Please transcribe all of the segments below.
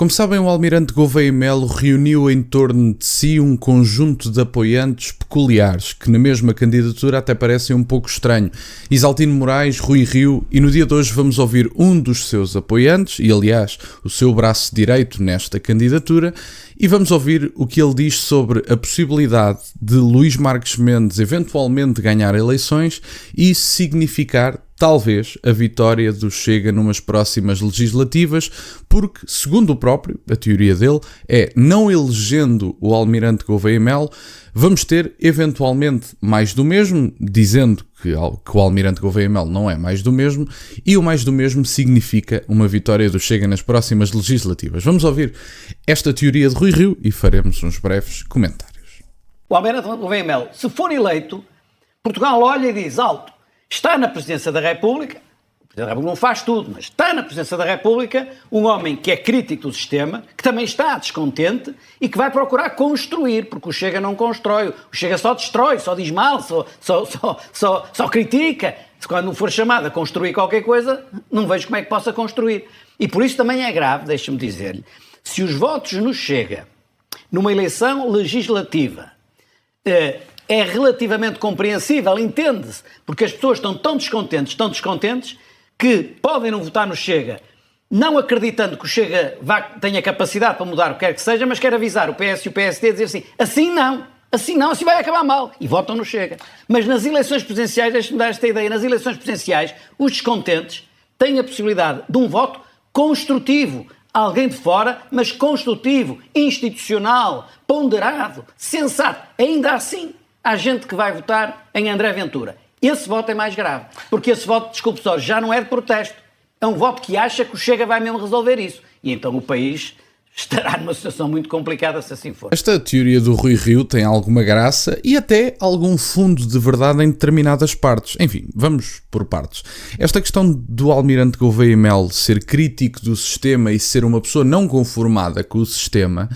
Como sabem, o Almirante Gouveia Melo reuniu em torno de si um conjunto de apoiantes peculiares, que na mesma candidatura até parecem um pouco estranho. Isaltino Moraes, Rui Rio, e no dia de hoje vamos ouvir um dos seus apoiantes, e aliás, o seu braço direito nesta candidatura, e vamos ouvir o que ele diz sobre a possibilidade de Luís Marques Mendes eventualmente ganhar eleições e isso significar talvez a vitória do Chega numas próximas legislativas, porque, segundo o próprio, a teoria dele é, não elegendo o Almirante Gouveia Melo, vamos ter eventualmente mais do mesmo, dizendo que o Almirante Gouveia Melo não é mais do mesmo, e o mais do mesmo significa uma vitória do Chega nas próximas legislativas. Vamos ouvir esta teoria de Rui Rio e faremos uns breves comentários. O Almirante Gouveia Melo, se for eleito, Portugal olha e diz alto, está na Presidência da República, o Presidente da República não faz tudo, mas está na Presidência da República um homem que é crítico do sistema, que também está descontente e que vai procurar construir, porque o Chega não constrói, o Chega só destrói, só diz mal, só critica. Quando for chamado a construir qualquer coisa, não vejo como é que possa construir. E por isso também é grave, deixe-me dizer-lhe, se os votos no Chega, numa eleição legislativa, é relativamente compreensível, entende-se, porque as pessoas estão tão descontentes, que podem não votar no Chega, não acreditando que o Chega tenha capacidade para mudar o que quer que seja, mas quer avisar o PS e o PSD a dizer assim não, assim vai acabar mal, e votam no Chega. Mas nas eleições presidenciais, deixe-me dar esta ideia, nas eleições presidenciais, os descontentes têm a possibilidade de um voto construtivo, alguém de fora, mas construtivo, institucional, ponderado, sensato, ainda assim. Há gente que vai votar em André Ventura. Esse voto é mais grave, porque esse voto, desculpe só, já não é de protesto. É um voto que acha que o Chega vai mesmo resolver isso. E então o país estará numa situação muito complicada se assim for. Esta teoria do Rui Rio tem alguma graça e até algum fundo de verdade em determinadas partes. Enfim, vamos por partes. Esta questão do Almirante Gouveia Melo ser crítico do sistema e ser uma pessoa não conformada com o sistema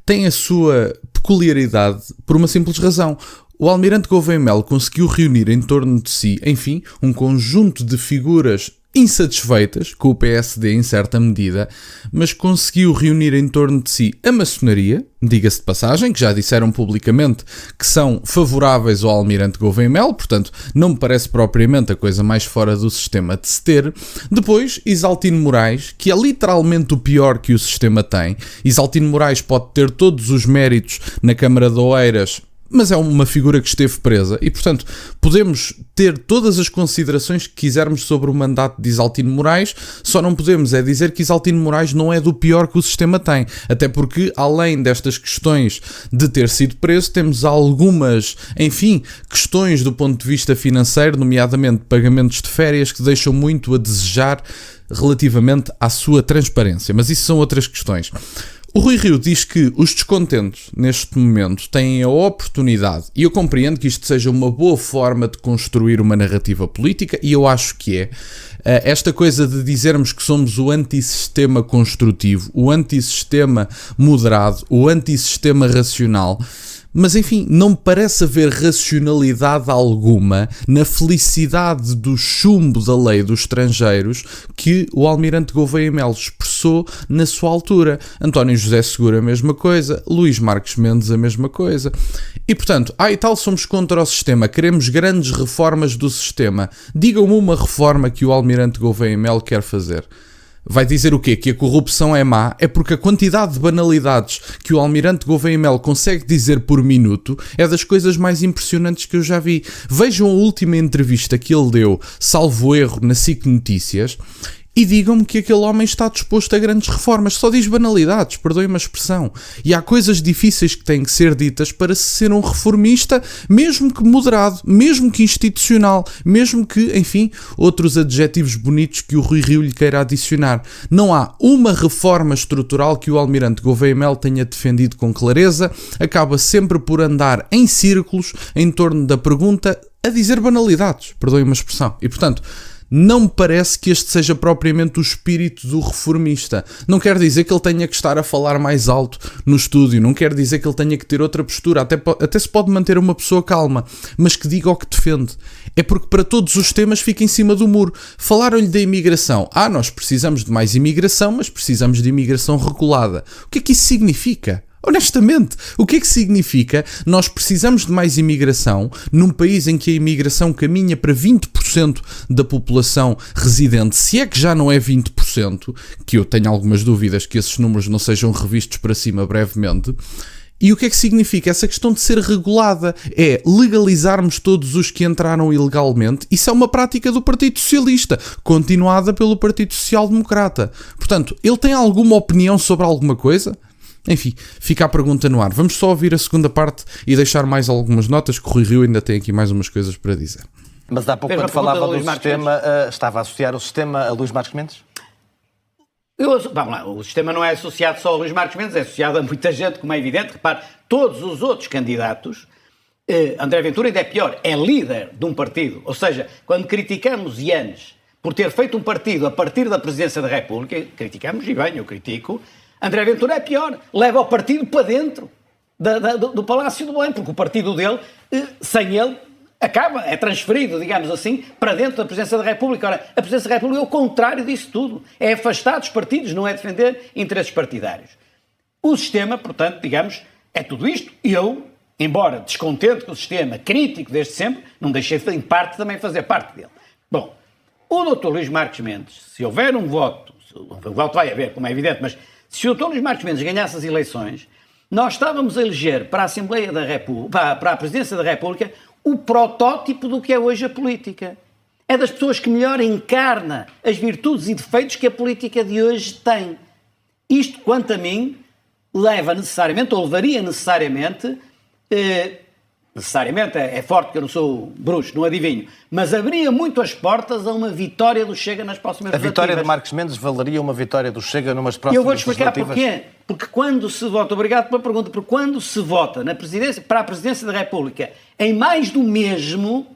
tem a sua peculiaridade por uma simples razão. O Almirante Gouveia Melo conseguiu reunir em torno de si, enfim, um conjunto de figuras insatisfeitas com o PSD em certa medida, mas conseguiu reunir em torno de si a maçonaria, diga-se de passagem, que já disseram publicamente que são favoráveis ao Almirante Gouveia Melo, portanto não me parece propriamente a coisa mais fora do sistema de se ter. Depois, Isaltino Moraes, que é literalmente o pior que o sistema tem. Isaltino Moraes pode ter todos os méritos na Câmara de Oeiras, mas é uma figura que esteve presa e, portanto, podemos ter todas as considerações que quisermos sobre o mandato de Isaltino Moraes, só não podemos é dizer que Isaltino Moraes não é do pior que o sistema tem, até porque, além destas questões de ter sido preso, temos algumas, enfim, questões do ponto de vista financeiro, nomeadamente pagamentos de férias, que deixam muito a desejar relativamente à sua transparência, mas isso são outras questões. O Rui Rio diz que os descontentes, neste momento, têm a oportunidade, e eu compreendo que isto seja uma boa forma de construir uma narrativa política, e eu acho que é. Esta coisa de dizermos que somos o antissistema construtivo, o antissistema moderado, o antissistema racional, mas enfim, não me parece haver racionalidade alguma na felicidade do chumbo da lei dos estrangeiros que o Almirante Gouveia Melo expressou na sua altura. António José Seguro a mesma coisa, Luís Marques Mendes a mesma coisa. E portanto, e tal, somos contra o sistema, queremos grandes reformas do sistema. Digam-me uma reforma que o Almirante Gouveia Melo quer fazer. Vai dizer o quê? Que a corrupção é má? É porque a quantidade de banalidades que o Almirante Gouveia Melo consegue dizer por minuto é das coisas mais impressionantes que eu já vi. Vejam a última entrevista que ele deu, salvo erro, na SIC Notícias, e digam-me que aquele homem está disposto a grandes reformas. Só diz banalidades, perdoem-me a expressão. E há coisas difíceis que têm que ser ditas para se ser um reformista, mesmo que moderado, mesmo que institucional, mesmo que, enfim, outros adjetivos bonitos que o Rui Rio lhe queira adicionar. Não há uma reforma estrutural que o Almirante Gouveia Melo tenha defendido com clareza, acaba sempre por andar em círculos em torno da pergunta a dizer banalidades, perdoem-me a expressão. E, portanto, não me parece que este seja propriamente o espírito do reformista. Não quer dizer que ele tenha que estar a falar mais alto no estúdio, não quer dizer que ele tenha que ter outra postura, até se pode manter uma pessoa calma, mas que diga o que defende. É porque para todos os temas fica em cima do muro. Falaram-lhe da imigração. Nós precisamos de mais imigração, mas precisamos de imigração regulada. O que é que isso significa? Honestamente, o que é que significa nós precisamos de mais imigração num país em que a imigração caminha para 20% da população residente, se é que já não é 20%, que eu tenho algumas dúvidas que esses números não sejam revistos para cima brevemente. E o que é que significa? Essa questão de ser regulada é legalizarmos todos os que entraram ilegalmente. Isso é uma prática do Partido Socialista, continuada pelo Partido Social Democrata. Portanto, ele tem alguma opinião sobre alguma coisa? Enfim, fica a pergunta no ar. Vamos só ouvir a segunda parte e deixar mais algumas notas, que o Rui Rio ainda tem aqui mais umas coisas para dizer. Mas há pouco, quando falava do sistema, estava a associar o sistema a Luís Marques Mendes? Vamos lá, o sistema não é associado só a Luís Marques Mendes, é associado a muita gente, como é evidente. Repare, todos os outros candidatos, André Ventura ainda é pior, é líder de um partido. Ou seja, quando criticamos Yanes por ter feito um partido a partir da Presidência da República, criticamos, e bem, eu critico, André Ventura é pior, leva o partido para dentro do Palácio do Belém, porque o partido dele, sem ele, é transferido, digamos assim, para dentro da Presidência da República. Ora, a Presidência da República é o contrário disso tudo. É afastar dos partidos, não é defender interesses partidários. O sistema, portanto, digamos, é tudo isto. Eu, embora descontente com o sistema, crítico desde sempre, não deixei de, em parte, também fazer parte dele. Bom, o Dr. Luís Marques Mendes, se houver um voto, o voto vai haver, como é evidente, mas se o Dr. Luís Marques Mendes ganhasse as eleições, nós estávamos a eleger para a Assembleia da República, para a Presidência da República, o protótipo do que é hoje a política. É das pessoas que melhor encarna as virtudes e defeitos que a política de hoje tem. Isto, quanto a mim, levaria necessariamente, é forte porque eu não sou bruxo, não adivinho, mas abria muito as portas a uma vitória do Chega nas próximas legislativas. A vitória de Marques Mendes valeria uma vitória do Chega numas próximas legislativas? Eu vou-te explicar porquê. Porque quando se vota, obrigado pela pergunta, porque quando se vota para a Presidência da República em mais do mesmo,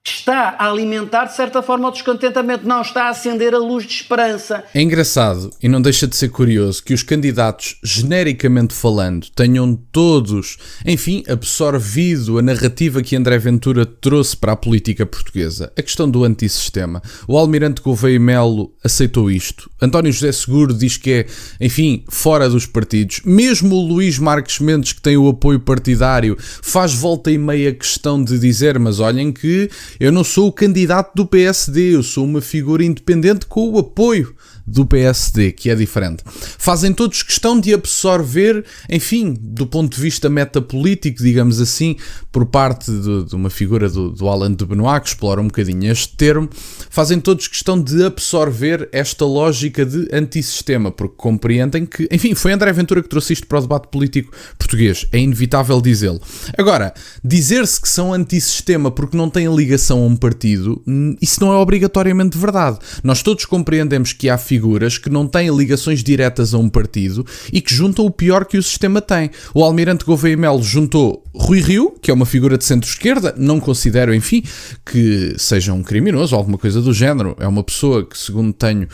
está a alimentar, de certa forma, o descontentamento, não está a acender a luz de esperança. É engraçado, e não deixa de ser curioso, que os candidatos, genericamente falando, tenham todos, enfim, absorvido a narrativa que André Ventura trouxe para a política portuguesa. A questão do antissistema. O Almirante Gouveia Melo aceitou isto. António José Seguro diz que é, enfim, fora dos partidos. Mesmo o Luís Marques Mendes, que tem o apoio partidário, faz volta e meia questão de dizer, mas olhem que eu não sou o candidato do PSD, eu sou uma figura independente com o apoio do PSD, que é diferente. Fazem todos questão de absorver, enfim, do ponto de vista metapolítico, digamos assim, por parte de uma figura do Alain de Benoit, que explora um bocadinho este termo, fazem todos questão de absorver esta lógica de antissistema, porque compreendem que, enfim, foi André Ventura que trouxe isto para o debate político português, é inevitável dizê-lo. Agora, dizer-se que são antissistema porque não têm ligação a um partido, isso não é obrigatoriamente verdade. Nós todos compreendemos que há figuras que não têm ligações diretas a um partido e que juntam o pior que o sistema tem. O Almirante Gouveia Melo juntou Rui Rio, que é uma figura de centro-esquerda, não considero, enfim, que seja um criminoso ou alguma coisa do género. É uma pessoa que, segundo tenho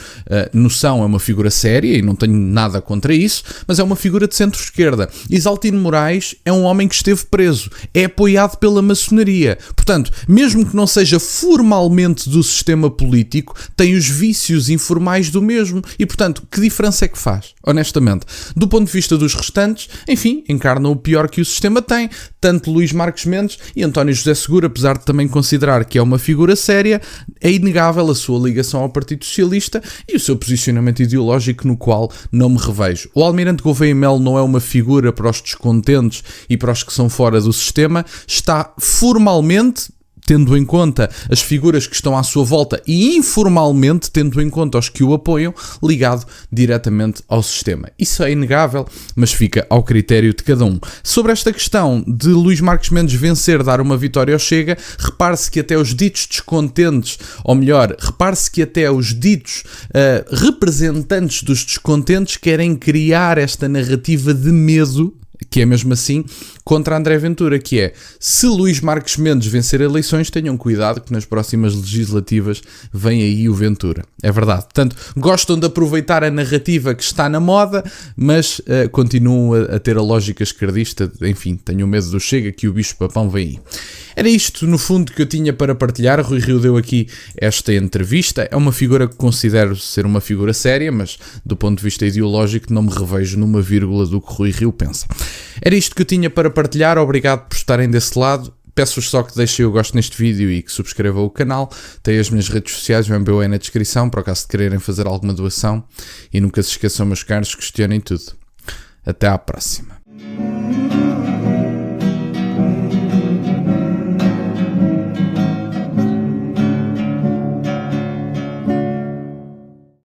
noção, é uma figura séria e não tenho nada contra isso, mas é uma figura de centro-esquerda. Isaltino Moraes é um homem que esteve preso, é apoiado pela maçonaria. Portanto, mesmo que não seja formalmente do sistema político, tem os vícios informais do mesmo. E, portanto, que diferença é que faz? Honestamente. Do ponto de vista dos restantes, enfim, encarnam o pior que o sistema tem. Tanto Luís Marques Mendes e António José Seguro, apesar de também considerar que é uma figura séria, é inegável a sua ligação ao Partido Socialista e o seu posicionamento ideológico, no qual não me revejo. O Almirante Gouveia Melo não é uma figura para os descontentes e para os que são fora do sistema, está formalmente, tendo em conta as figuras que estão à sua volta e informalmente, tendo em conta os que o apoiam, ligado diretamente ao sistema. Isso é inegável, mas fica ao critério de cada um. Sobre esta questão de Luís Marques Mendes vencer, dar uma vitória ao Chega, repare-se que até os ditos descontentes, ou melhor, repare-se que até os ditos representantes dos descontentes querem criar esta narrativa de medo. que é mesmo assim contra André Ventura, que é: se Luís Marques Mendes vencer eleições, tenham cuidado que nas próximas legislativas vem aí o Ventura. É verdade. Portanto, gostam de aproveitar a narrativa que está na moda, mas continuam a ter a lógica esquerdista. Enfim, tenho medo do Chega, que o bicho-papão vem aí. Era isto, no fundo, que eu tinha para partilhar. Rui Rio deu aqui esta entrevista. É uma figura que considero ser uma figura séria, mas do ponto de vista ideológico não me revejo numa vírgula do que Rui Rio pensa. Era isto que eu tinha para partilhar. Obrigado por estarem desse lado. Peço-vos só que deixem o gosto neste vídeo e que subscrevam o canal. Tem as minhas redes sociais, o MBO é na descrição, por acaso de quererem fazer alguma doação. E nunca se esqueçam, meus caros, questionem tudo. Até à próxima.